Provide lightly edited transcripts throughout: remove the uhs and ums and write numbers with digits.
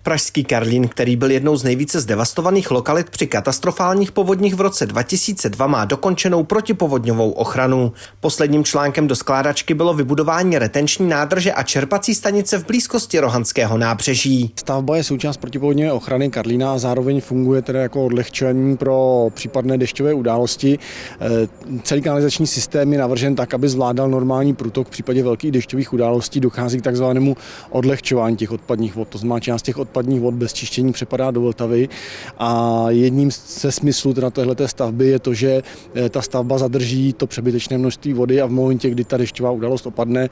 Pražský Karlín, který byl jednou z nejvíce zdevastovaných lokalit při katastrofálních povodních v roce 2002, má dokončenou protipovodňovou ochranu. Posledním článkem do skládačky bylo vybudování retenční nádrže a čerpací stanice v blízkosti Rohanského nábřeží. Stavba je součást protipovodňové ochrany Karlína a zároveň funguje tedy jako odlehčení pro případné dešťové události. Celý kanalizační systém je navržen tak, aby zvládal normální průtok. V případě velkých dešťových událostí dochází k takzvanému odlehčování těch odpadních vod. To znamená, část těch odpadních vod bez čištění přepadá do Vltavy a jedním ze smyslů téhleté stavby je to, že ta stavba zadrží to přebytečné množství vody a v momentě, kdy ta dešťová událost opadne,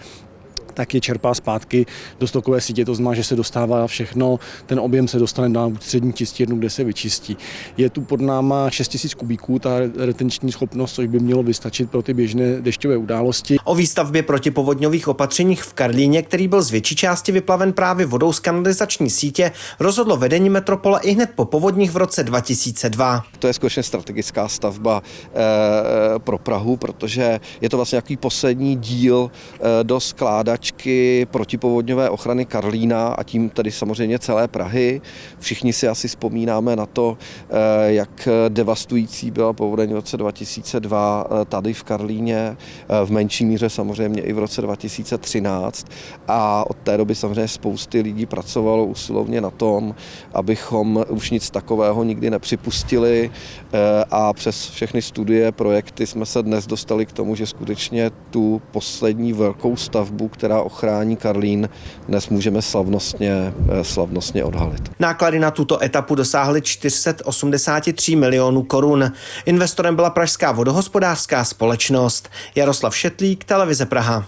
tak je čerpá zpátky do stokové sítě, to znamená, že se dostává všechno, ten objem se dostane na ústřední čistírnu, kde se vyčistí. Je tu pod náma 6 000 kubíků, ta retenční schopnost, což by mělo vystačit pro ty běžné dešťové události. O výstavbě protipovodňových opatřeních v Karlíně, který byl z větší části vyplaven právě vodou z kanalizační sítě, rozhodlo vedení metropole ihned po povodních v roce 2002. To je skutečně strategická stavba pro Prahu, protože je to vlastně nějaký poslední díl do skládačky protipovodňové ochrany Karlína a tím tedy samozřejmě celé Prahy. Všichni si asi vzpomínáme na to, jak devastující byla povodeň v roce 2002 tady v Karlíně, v menší míře samozřejmě i v roce 2013 a od té doby samozřejmě spousty lidí pracovalo usilovně na tom, abychom už nic takového nikdy nepřipustili a přes všechny studie, projekty jsme se dnes dostali k tomu, že skutečně tu poslední velkou stavbu, která ochrání Karlín, dnes můžeme slavnostně odhalit. Náklady na tuto etapu dosáhly 483 milionů korun. Investorem byla Pražská vodohospodářská společnost. Jaroslav Šetlík, Televize Praha.